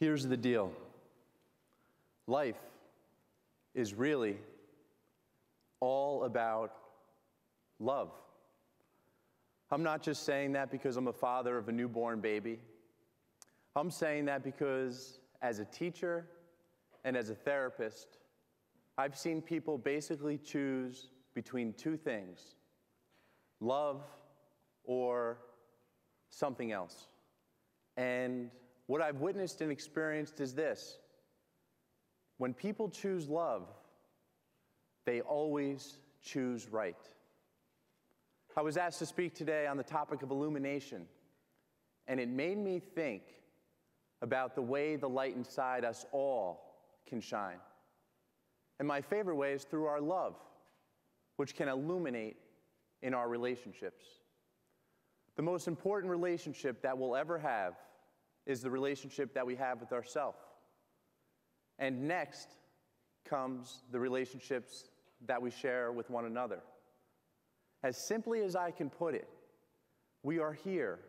Here's the deal. Life is really all about love. I'm not just saying that because I'm a father of a newborn baby. I'm saying that because as a teacher and as a therapist, I've seen people basically choose between two things: love or something else. And what I've witnessed and experienced is this: when people choose love, they always choose right. I was asked to speak today on the topic of illumination, and it made me think about the way the light inside us all can shine. And my favorite way is through our love, which can illuminate in our relationships. The most important relationship that we'll ever have is the relationship that we have with ourselves. And next comes the relationships that we share with one another. As simply as I can put it, we are here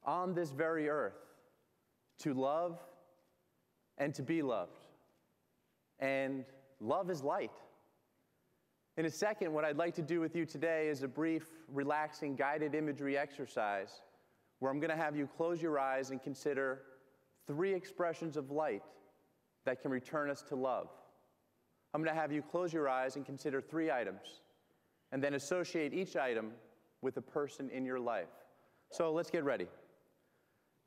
on this very earth to love and to be loved. And love is light. In a second, what I'd like to do with you today is a brief, relaxing, guided imagery exercise where I'm going to have you close your eyes and consider 3 expressions of light that can return us to love. I'm going to have you close your eyes and consider 3 items, and then associate each item with a person in your life. So let's get ready.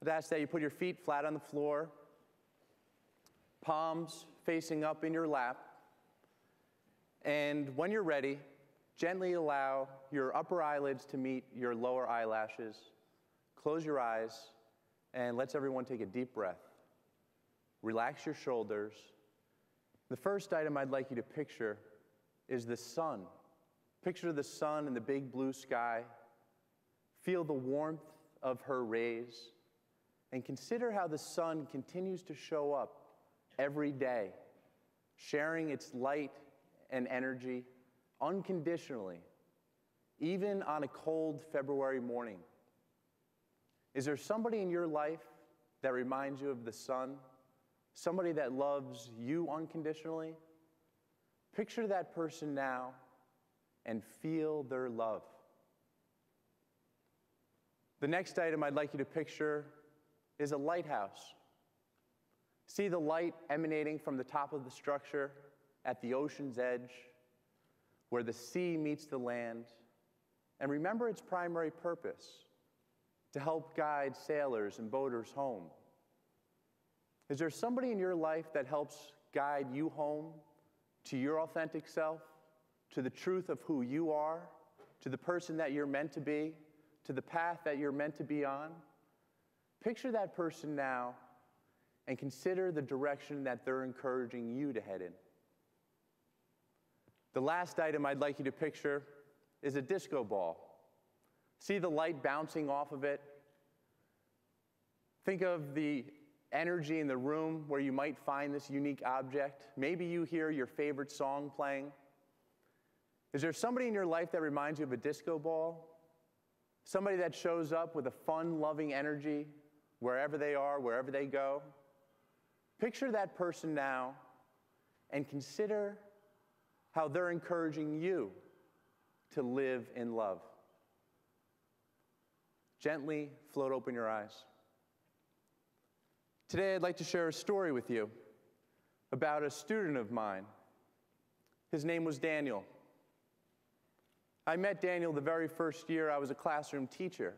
I'd ask that you put your feet flat on the floor, palms facing up in your lap, and when you're ready, gently allow your upper eyelids to meet your lower eyelashes. Close your eyes, and let's everyone take a deep breath. Relax your shoulders. The first item I'd like you to picture is the sun. Picture the sun in the big blue sky. Feel the warmth of her rays, and consider how the sun continues to show up every day, sharing its light and energy unconditionally, even on a cold February morning. Is there somebody in your life that reminds you of the sun? Somebody that loves you unconditionally? Picture that person now and feel their love. The next item I'd like you to picture is a lighthouse. See the light emanating from the top of the structure at the ocean's edge, where the sea meets the land, and remember its primary purpose: to help guide sailors and boaters home. Is there somebody in your life that helps guide you home to your authentic self, to the truth of who you are, to the person that you're meant to be, to the path that you're meant to be on? Picture that person now and consider the direction that they're encouraging you to head in. The last item I'd like you to picture is a disco ball. See the light bouncing off of it? Think of the energy in the room where you might find this unique object. Maybe you hear your favorite song playing. Is there somebody in your life that reminds you of a disco ball? Somebody that shows up with a fun, loving energy wherever they are, wherever they go? Picture that person now and consider how they're encouraging you to live in love. Gently float open your eyes. Today I'd like to share a story with you about a student of mine. His name was Daniel. I met Daniel the very first year I was a classroom teacher.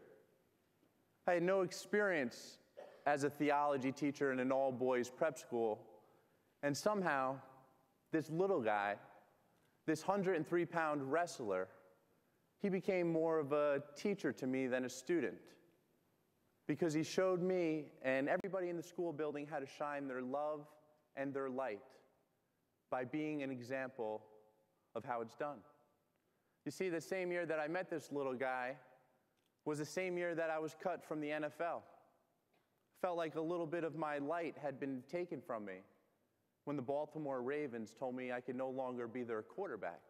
I had no experience as a theology teacher in an all-boys prep school, and somehow this little guy, this 103-pound wrestler, he became more of a teacher to me than a student, because he showed me and everybody in the school building how to shine their love and their light by being an example of how it's done. You see, the same year that I met this little guy was the same year that I was cut from the NFL. Felt like a little bit of my light had been taken from me when the Baltimore Ravens told me I could no longer be their quarterback.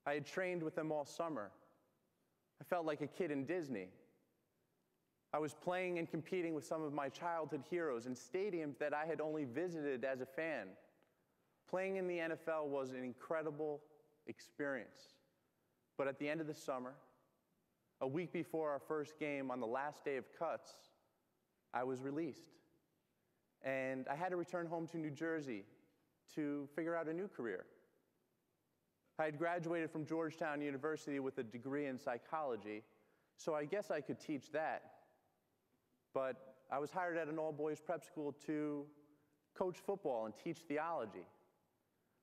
I had trained with them all summer. I felt like a kid in Disney. I was playing and competing with some of my childhood heroes in stadiums that I had only visited as a fan. Playing in the NFL was an incredible experience. But at the end of the summer, a week before our first game on the last day of cuts, I was released. And I had to return home to New Jersey to figure out a new career. I had graduated from Georgetown University with a degree in psychology, so I guess I could teach that. But I was hired at an all-boys prep school to coach football and teach theology.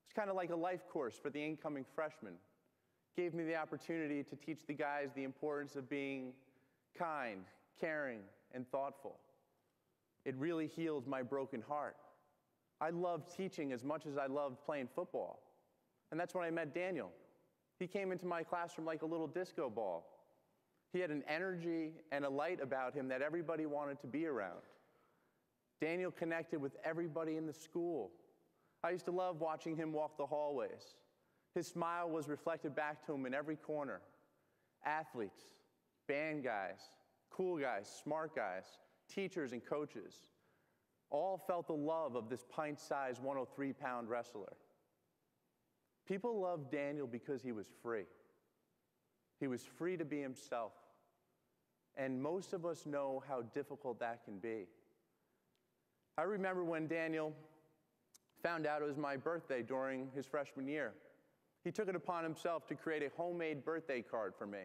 It's kind of like a life course for the incoming freshmen. Gave me the opportunity to teach the guys the importance of being kind, caring, and thoughtful. It really healed my broken heart. I loved teaching as much as I loved playing football. And that's when I met Daniel. He came into my classroom like a little disco ball. He had an energy and a light about him that everybody wanted to be around. Daniel connected with everybody in the school. I used to love watching him walk the hallways. His smile was reflected back to him in every corner. Athletes, band guys, cool guys, smart guys, teachers and coaches, all felt the love of this pint-sized 103-pound wrestler. People loved Daniel because he was free. He was free to be himself. And most of us know how difficult that can be. I remember when Daniel found out it was my birthday during his freshman year. He took it upon himself to create a homemade birthday card for me.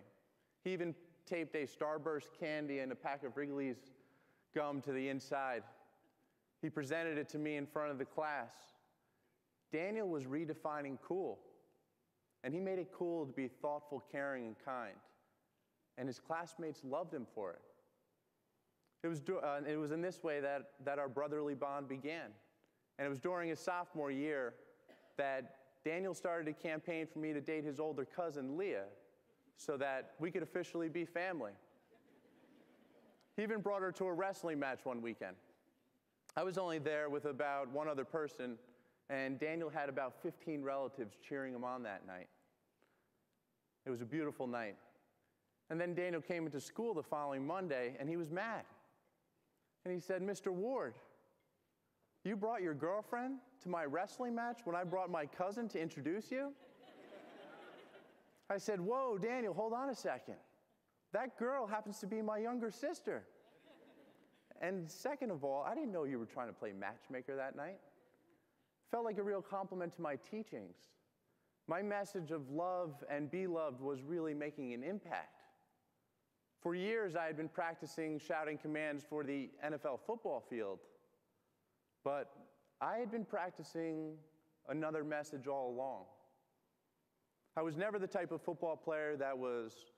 He even taped a Starburst candy and a pack of Wrigley's gum to the inside. He presented it to me in front of the class. Daniel was redefining cool. And he made it cool to be thoughtful, caring, and kind. And his classmates loved him for it. It was in this way that our brotherly bond began. And it was during his sophomore year that Daniel started a campaign for me to date his older cousin, Leah, so that we could officially be family. He even brought her to a wrestling match one weekend. I was only there with about one other person, and Daniel had about 15 relatives cheering him on that night. It was a beautiful night. And then Daniel came into school the following Monday, and he was mad. And he said, "Mr. Ward, you brought your girlfriend to my wrestling match when I brought my cousin to introduce you?" I said, "Whoa, Daniel, hold on a second. That girl happens to be my younger sister. And second of all, I didn't know you were trying to play matchmaker that night." Felt like a real compliment to my teachings. My message of love and be loved was really making an impact. For years, I had been practicing shouting commands for the NFL football field, but I had been practicing another message all along. I was never the type of football player that was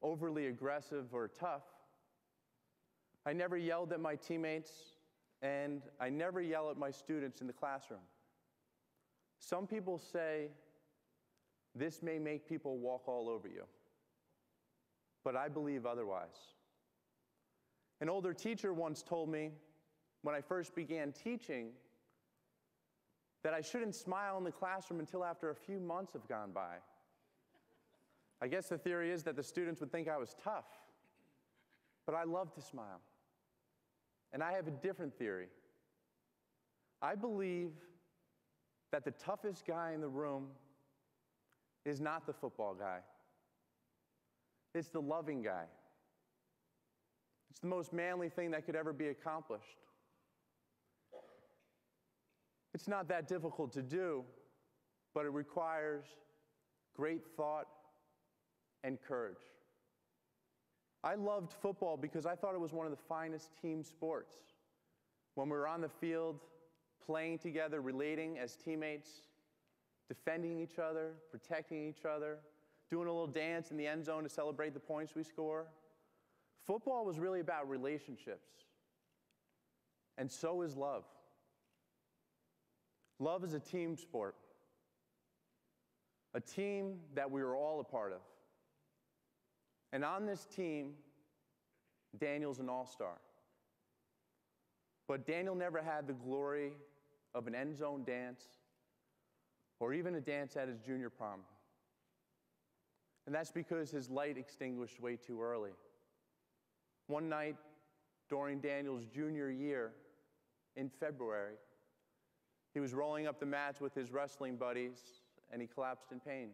overly aggressive or tough. I never yelled at my teammates, and I never yell at my students in the classroom. Some people say, this may make people walk all over you, but I believe otherwise. An older teacher once told me, when I first began teaching, that I shouldn't smile in the classroom until after a few months have gone by. I guess the theory is that the students would think I was tough, but I love to smile. And I have a different theory. I believe that the toughest guy in the room is not the football guy. It's the loving guy. It's the most manly thing that could ever be accomplished. It's not that difficult to do, but it requires great thought and courage. I loved football because I thought it was one of the finest team sports. When we were on the field, playing together, relating as teammates, defending each other, protecting each other, doing a little dance in the end zone to celebrate the points we score. Football was really about relationships. And so is love. Love is a team sport. A team that we are all a part of. And on this team, Daniel's an all-star. But Daniel never had the glory of an end zone dance or even a dance at his junior prom. And that's because his light extinguished way too early. One night, during Daniel's junior year in February. He was rolling up the mats with his wrestling buddies, and he collapsed in pain.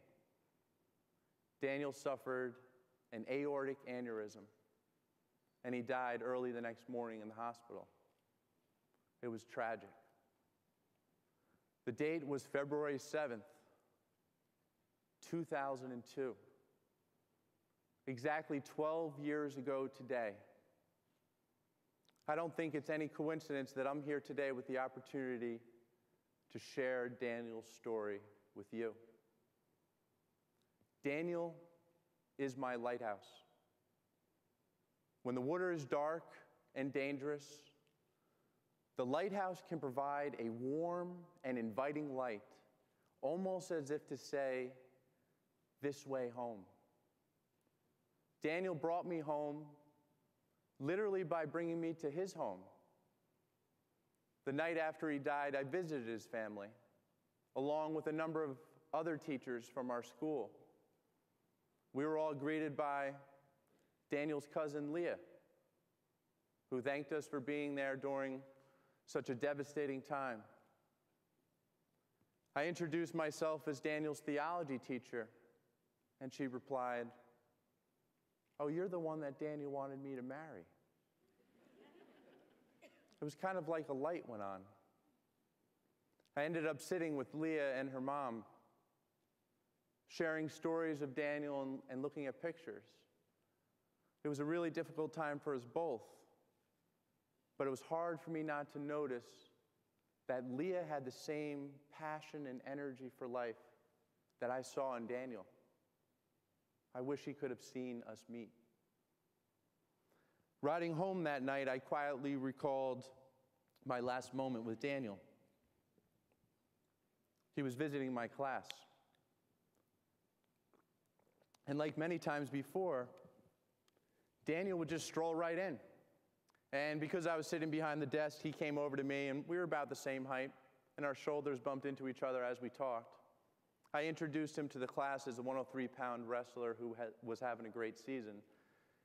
Daniel suffered an aortic aneurysm, and he died early the next morning in the hospital. It was tragic. The date was February 7th, 2002. Exactly 12 years ago today. I don't think it's any coincidence that I'm here today with the opportunity to share Daniel's story with you. Daniel is my lighthouse. When the water is dark and dangerous, the lighthouse can provide a warm and inviting light, almost as if to say, "This way home." Daniel brought me home literally by bringing me to his home. The night after he died, I visited his family, along with a number of other teachers from our school. We were all greeted by Daniel's cousin, Leah, who thanked us for being there during such a devastating time. I introduced myself as Daniel's theology teacher, and she replied, "Oh, you're the one that Daniel wanted me to marry." It was kind of like a light went on. I ended up sitting with Leah and her mom, sharing stories of Daniel and looking at pictures. It was a really difficult time for us both, but it was hard for me not to notice that Leah had the same passion and energy for life that I saw in Daniel. I wish he could have seen us meet. Riding home that night, I quietly recalled my last moment with Daniel. He was visiting my class. And like many times before, Daniel would just stroll right in. And because I was sitting behind the desk, he came over to me, and we were about the same height, and our shoulders bumped into each other as we talked. I introduced him to the class as a 103-pound wrestler who was having a great season.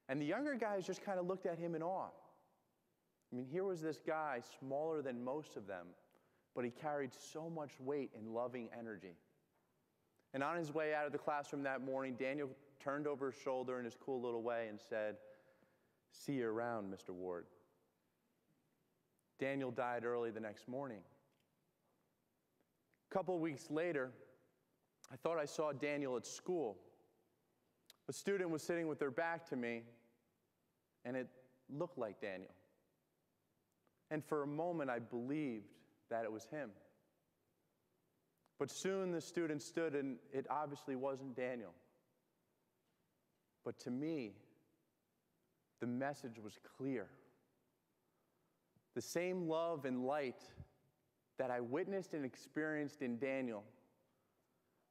And the younger guys just kind of looked at him in awe. I mean, here was this guy, smaller than most of them, but he carried so much weight and loving energy. And on his way out of the classroom that morning, Daniel turned over his shoulder in his cool little way and said, "See you around, Mr. Ward." Daniel died early the next morning. A couple weeks later, I thought I saw Daniel at school. A student was sitting with their back to me, and it looked like Daniel. And for a moment, I believed that it was him. But soon the student stood, and it obviously wasn't Daniel. But to me, the message was clear. The same love and light that I witnessed and experienced in Daniel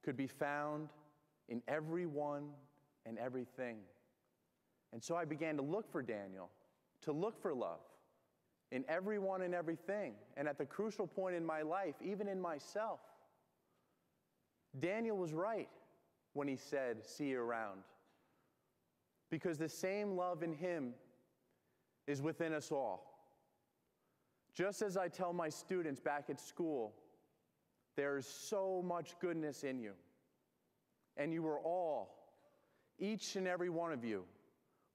could be found in everyone and everything. And so I began to look for Daniel, to look for love in everyone and everything. And at the crucial point in my life, even in myself, Daniel was right when he said, "See you around." Because the same love in him is within us all. Just as I tell my students back at school, there is so much goodness in you. And you are all, each and every one of you,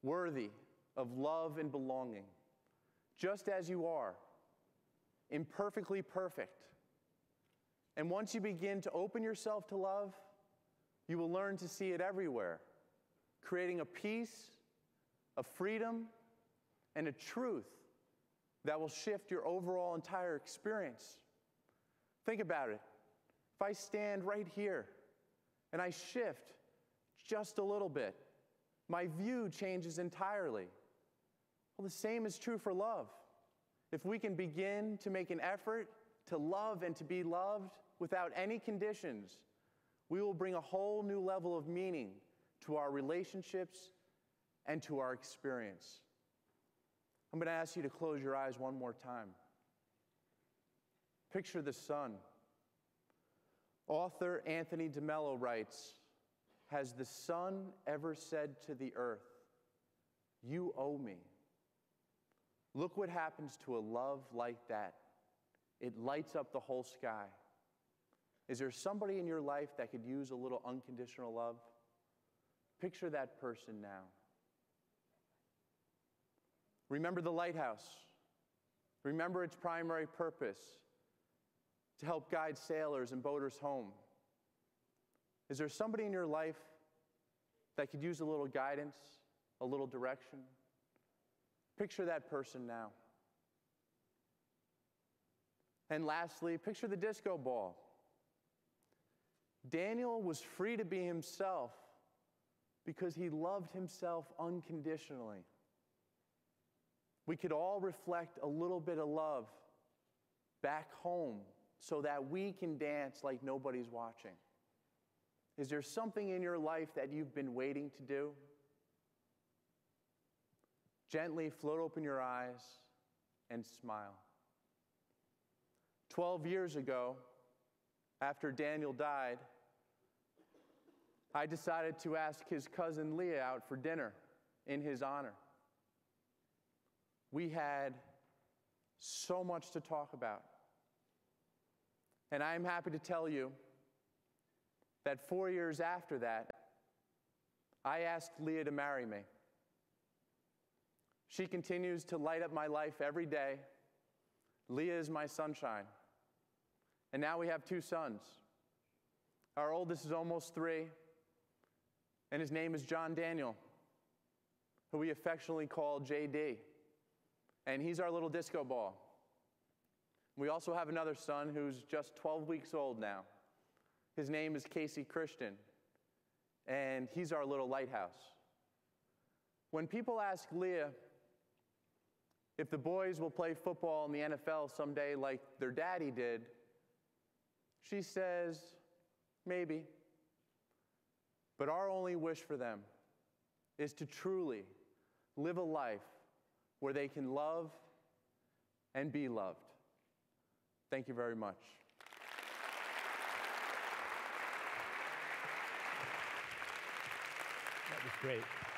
worthy of love and belonging, just as you are, imperfectly perfect. And once you begin to open yourself to love, you will learn to see it everywhere, creating a peace, a freedom, and a truth that will shift your overall entire experience. Think about it. If I stand right here and I shift just a little bit, my view changes entirely. Well, the same is true for love. If we can begin to make an effort to love and to be loved without any conditions, we will bring a whole new level of meaning to our relationships and to our experience. I'm going to ask you to close your eyes one more time. Picture the sun. Author Anthony DeMello writes, "Has the sun ever said to the earth, 'You owe me'? Look what happens to a love like that. It lights up the whole sky. Is there somebody in your life that could use a little unconditional love? Picture that person now. Remember the lighthouse. Remember its primary purpose, to help guide sailors and boaters home. Is there somebody in your life that could use a little guidance, a little direction? Picture that person now. And lastly, picture the disco ball. Daniel was free to be himself because he loved himself unconditionally. We could all reflect a little bit of love back home so that we can dance like nobody's watching. Is there something in your life that you've been waiting to do? Gently float open your eyes and smile. 12 years ago, after Daniel died, I decided to ask his cousin Leah out for dinner in his honor. We had so much to talk about. And I am happy to tell you that 4 years after that, I asked Leah to marry me. She continues to light up my life every day. Leah is my sunshine. And now we have 2 sons. Our oldest is almost 3, and his name is John Daniel, who we affectionately call JD. And he's our little disco ball. We also have another son who's just 12 weeks old now. His name is Casey Christian, and he's our little lighthouse. When people ask Leah if the boys will play football in the NFL someday like their daddy did, she says, maybe. But our only wish for them is to truly live a life where they can love and be loved. Thank you very much. That was great.